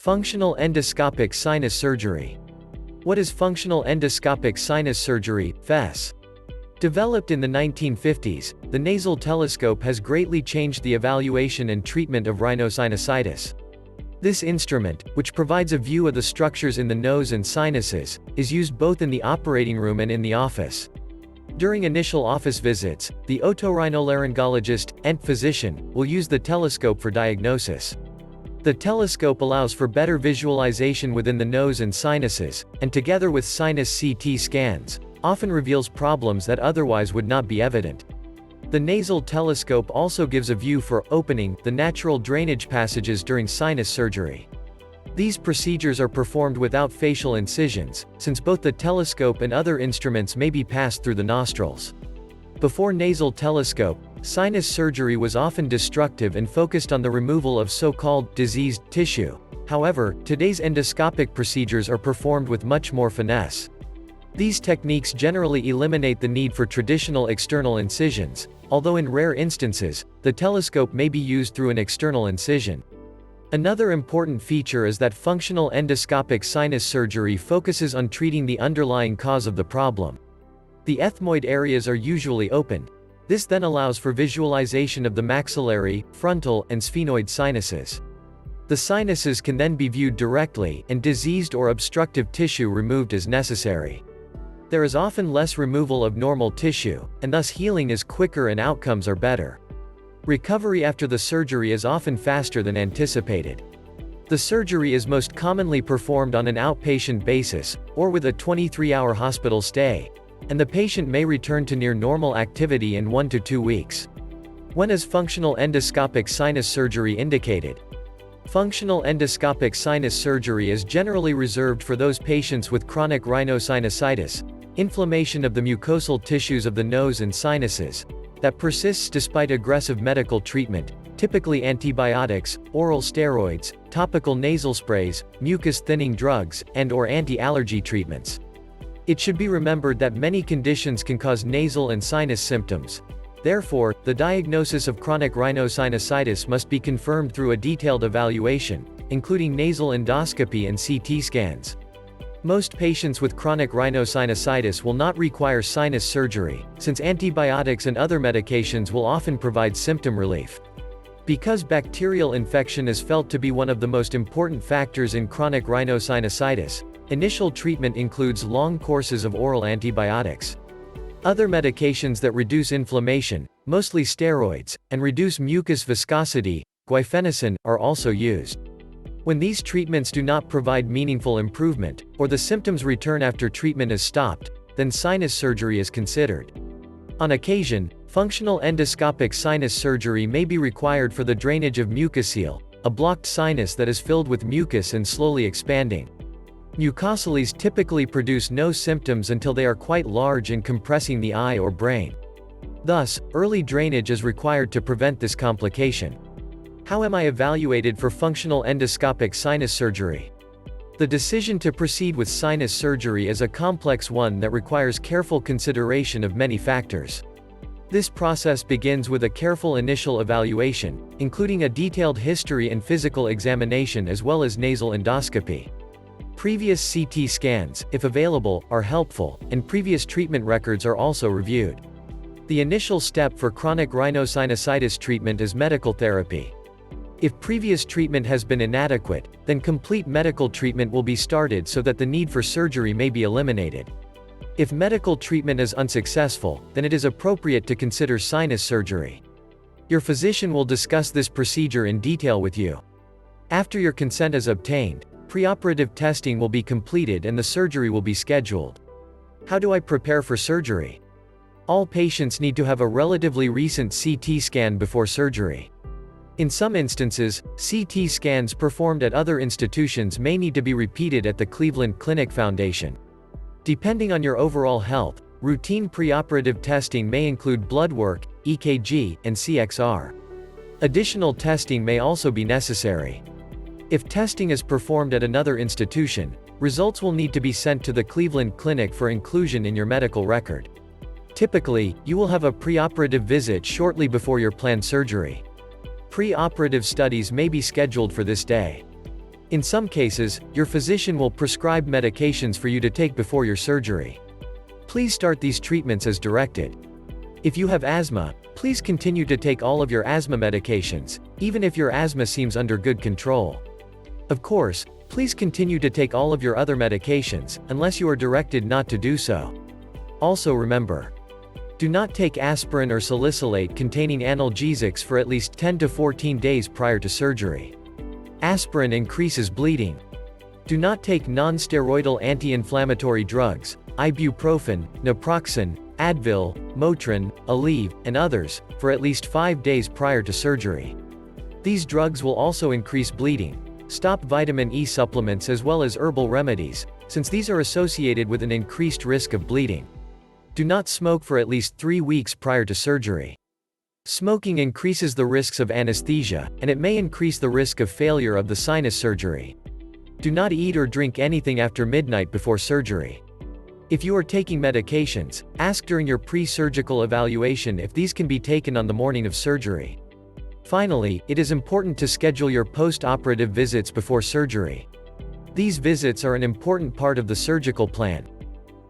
Functional endoscopic sinus surgery. What is functional endoscopic sinus surgery, FES? Developed in the 1950s, the nasal telescope has greatly changed the evaluation and treatment of rhinosinusitis. This instrument, which provides a view of the structures in the nose and sinuses, is used both in the operating room and in the office. During initial office visits, the otorhinolaryngologist, ENT physician, will use the telescope for diagnosis. The telescope allows for better visualization within the nose and sinuses, and together with sinus CT scans, often reveals problems that otherwise would not be evident. The nasal telescope also gives a view for opening the natural drainage passages during sinus surgery. These procedures are performed without facial incisions, since both the telescope and other instruments may be passed through the nostrils. Before nasal telescope, sinus surgery was often destructive and focused on the removal of so-called diseased tissue. However, today's endoscopic procedures are performed with much more finesse. These techniques generally eliminate the need for traditional external incisions, although in rare instances, the telescope may be used through an external incision. Another important feature is that functional endoscopic sinus surgery focuses on treating the underlying cause of the problem. The ethmoid areas are usually opened. This then allows for visualization of the maxillary, frontal, and sphenoid sinuses. The sinuses can then be viewed directly, and diseased or obstructive tissue removed as necessary. There is often less removal of normal tissue, and thus healing is quicker and outcomes are better. Recovery after the surgery is often faster than anticipated. The surgery is most commonly performed on an outpatient basis, or with a 23-hour hospital stay, and the patient may return to near normal activity in 1 to 2 weeks. When is functional endoscopic sinus surgery indicated? Functional endoscopic sinus surgery is generally reserved for those patients with chronic rhinosinusitis, inflammation of the mucosal tissues of the nose and sinuses, that persists despite aggressive medical treatment, typically antibiotics, oral steroids, topical nasal sprays, mucus-thinning drugs, and/or anti-allergy treatments. It should be remembered that many conditions can cause nasal and sinus symptoms. Therefore, the diagnosis of chronic rhinosinusitis must be confirmed through a detailed evaluation, including nasal endoscopy and CT scans. Most patients with chronic rhinosinusitis will not require sinus surgery, since antibiotics and other medications will often provide symptom relief. Because bacterial infection is felt to be one of the most important factors in chronic rhinosinusitis, initial treatment includes long courses of oral antibiotics. Other medications that reduce inflammation, mostly steroids, and reduce mucus viscosity, guaifenesin, are also used. When these treatments do not provide meaningful improvement, or the symptoms return after treatment is stopped, then sinus surgery is considered. On occasion, functional endoscopic sinus surgery may be required for the drainage of mucocele, a blocked sinus that is filled with mucus and slowly expanding. Mucoceles typically produce no symptoms until they are quite large and compressing the eye or brain. Thus, early drainage is required to prevent this complication. How am I evaluated for functional endoscopic sinus surgery? The decision to proceed with sinus surgery is a complex one that requires careful consideration of many factors. This process begins with a careful initial evaluation, including a detailed history and physical examination as well as nasal endoscopy. Previous CT scans, if available, are helpful, and previous treatment records are also reviewed. The initial step for chronic rhinosinusitis treatment is medical therapy. If previous treatment has been inadequate, then complete medical treatment will be started so that the need for surgery may be eliminated. If medical treatment is unsuccessful, then it is appropriate to consider sinus surgery. Your physician will discuss this procedure in detail with you. After your consent is obtained, preoperative testing will be completed and the surgery will be scheduled. How do I prepare for surgery? All patients need to have a relatively recent CT scan before surgery. In some instances, CT scans performed at other institutions may need to be repeated at the Cleveland Clinic Foundation. Depending on your overall health, routine preoperative testing may include blood work, EKG, and CXR. Additional testing may also be necessary. If testing is performed at another institution, results will need to be sent to the Cleveland Clinic for inclusion in your medical record. Typically, you will have a preoperative visit shortly before your planned surgery. Pre-operative studies may be scheduled for this day. In some cases, your physician will prescribe medications for you to take before your surgery. Please start these treatments as directed. If you have asthma, please continue to take all of your asthma medications, even if your asthma seems under good control. Of course, please continue to take all of your other medications, unless you are directed not to do so. Also remember, do not take aspirin or salicylate containing analgesics for at least 10 to 14 days prior to surgery. Aspirin increases bleeding. Do not take non-steroidal anti-inflammatory drugs, ibuprofen, naproxen, Advil, Motrin, Aleve, and others, for at least 5 days prior to surgery. These drugs will also increase bleeding. Stop vitamin E supplements as well as herbal remedies, since these are associated with an increased risk of bleeding. Do not smoke for at least 3 weeks prior to surgery. Smoking increases the risks of anesthesia, and it may increase the risk of failure of the sinus surgery. Do not eat or drink anything after midnight before surgery. If you are taking medications, ask during your pre-surgical evaluation if these can be taken on the morning of surgery. Finally, it is important to schedule your post-operative visits before surgery. These visits are an important part of the surgical plan.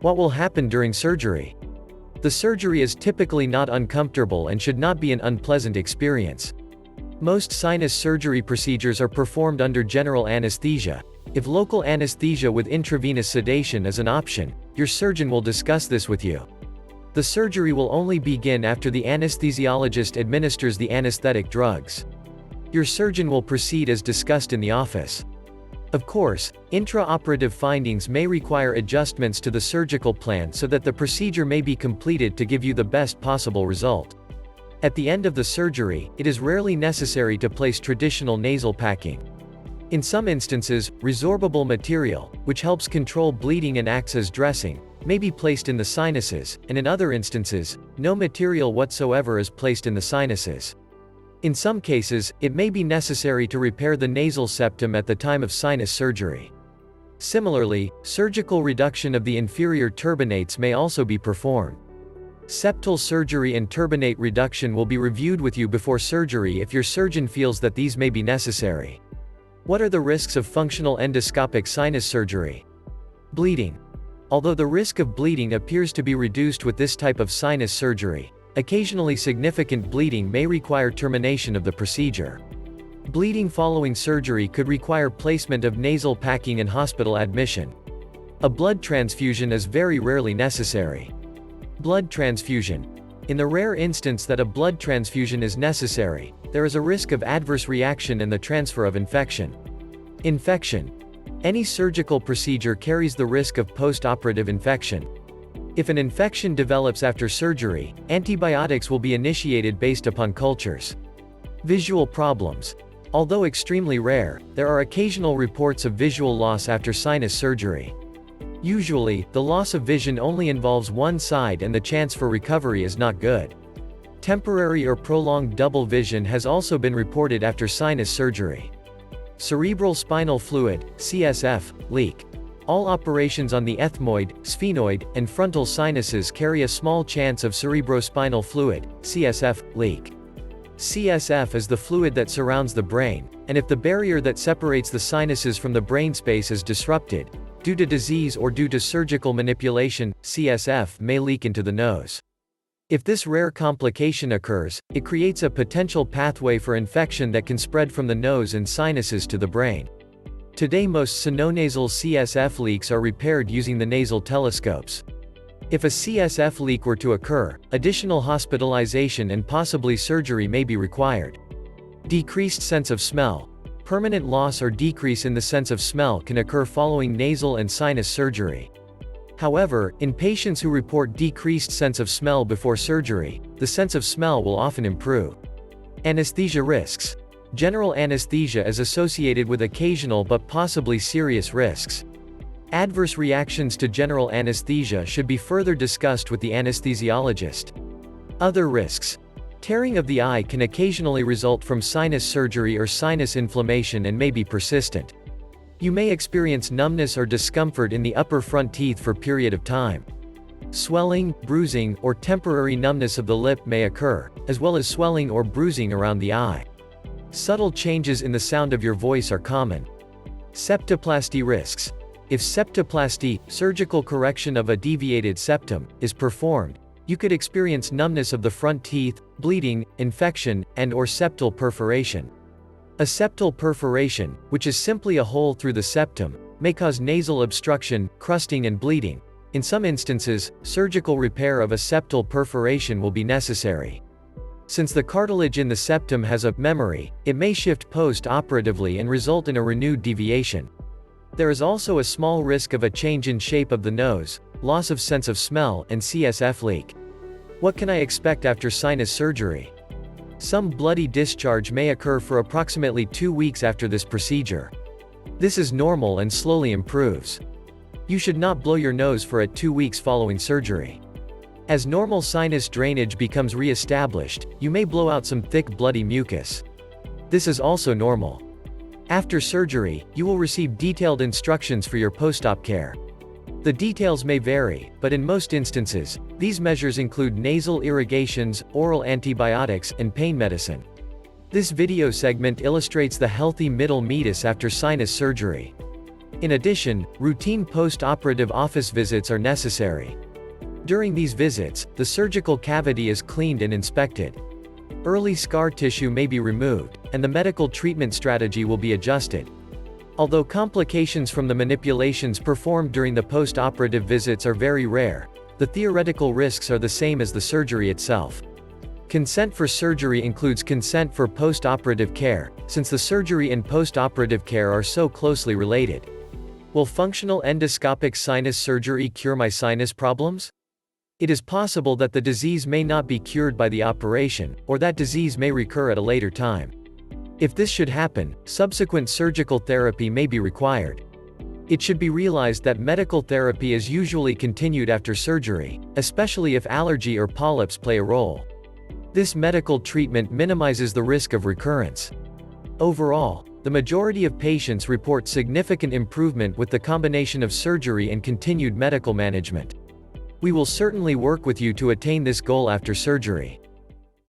What will happen during surgery? The surgery is typically not uncomfortable and should not be an unpleasant experience. Most sinus surgery procedures are performed under general anesthesia. If local anesthesia with intravenous sedation is an option, your surgeon will discuss this with you. The surgery will only begin after the anesthesiologist administers the anesthetic drugs. Your surgeon will proceed as discussed in the office. Of course, intraoperative findings may require adjustments to the surgical plan so that the procedure may be completed to give you the best possible result. At the end of the surgery, it is rarely necessary to place traditional nasal packing. In some instances, resorbable material, which helps control bleeding and acts as dressing, may be placed in the sinuses, and in other instances, no material whatsoever is placed in the sinuses. In some cases, it may be necessary to repair the nasal septum at the time of sinus surgery. Similarly, surgical reduction of the inferior turbinates may also be performed. Septal surgery and turbinate reduction will be reviewed with you before surgery if your surgeon feels that these may be necessary. What are the risks of functional endoscopic sinus surgery? Bleeding. Although the risk of bleeding appears to be reduced with this type of sinus surgery, occasionally significant bleeding may require termination of the procedure. Bleeding following surgery could require placement of nasal packing and hospital admission. A blood transfusion is very rarely necessary. Blood transfusion. In the rare instance that a blood transfusion is necessary, there is a risk of adverse reaction and the transfer of infection. Infection. Any surgical procedure carries the risk of post-operative infection. If an infection develops after surgery, antibiotics will be initiated based upon cultures. Visual problems. Although extremely rare, there are occasional reports of visual loss after sinus surgery. Usually, the loss of vision only involves one side and the chance for recovery is not good. Temporary or prolonged double vision has also been reported after sinus surgery. Cerebral spinal fluid, CSF, leak. All operations on the ethmoid, sphenoid, and frontal sinuses carry a small chance of cerebrospinal fluid, CSF, leak. CSF is the fluid that surrounds the brain, and if the barrier that separates the sinuses from the brain space is disrupted, due to disease or due to surgical manipulation, CSF may leak into the nose. If this rare complication occurs, it creates a potential pathway for infection that can spread from the nose and sinuses to the brain. Today most sinonasal CSF leaks are repaired using the nasal telescopes. If a CSF leak were to occur, additional hospitalization and possibly surgery may be required. Decreased sense of smell. Permanent loss or decrease in the sense of smell can occur following nasal and sinus surgery. However, in patients who report decreased sense of smell before surgery, the sense of smell will often improve. Anesthesia risks. General anesthesia is associated with occasional but possibly serious risks. Adverse reactions to general anesthesia should be further discussed with the anesthesiologist. Other risks. Tearing of the eye can occasionally result from sinus surgery or sinus inflammation and may be persistent. You may experience numbness or discomfort in the upper front teeth for a period of time. Swelling, bruising, or temporary numbness of the lip may occur, as well as swelling or bruising around the eye. Subtle changes in the sound of your voice are common. Septoplasty risks. If septoplasty, surgical correction of a deviated septum, is performed, you could experience numbness of the front teeth, bleeding, infection, and/or septal perforation. A septal perforation, which is simply a hole through the septum, may cause nasal obstruction, crusting and bleeding. In some instances, surgical repair of a septal perforation will be necessary. Since the cartilage in the septum has a memory, it may shift post-operatively and result in a renewed deviation. There is also a small risk of a change in shape of the nose, loss of sense of smell, and CSF leak. What can I expect after sinus surgery? Some bloody discharge may occur for approximately 2 weeks after this procedure. This is normal and slowly improves. You should not blow your nose for 2 weeks following surgery. As normal sinus drainage becomes re-established, you may blow out some thick bloody mucus. This is also normal. After surgery, you will receive detailed instructions for your post-op care. The details may vary, but in most instances, these measures include nasal irrigations, oral antibiotics, and pain medicine. This video segment illustrates the healthy middle meatus after sinus surgery. In addition, routine post-operative office visits are necessary. During these visits, the surgical cavity is cleaned and inspected. Early scar tissue may be removed, and the medical treatment strategy will be adjusted. Although complications from the manipulations performed during the post-operative visits are very rare, the theoretical risks are the same as the surgery itself. Consent for surgery includes consent for post-operative care, since the surgery and post-operative care are so closely related. Will functional endoscopic sinus surgery cure my sinus problems? It is possible that the disease may not be cured by the operation, or that disease may recur at a later time. If this should happen, subsequent surgical therapy may be required. It should be realized that medical therapy is usually continued after surgery, especially if allergy or polyps play a role. This medical treatment minimizes the risk of recurrence. Overall, the majority of patients report significant improvement with the combination of surgery and continued medical management. We will certainly work with you to attain this goal after surgery.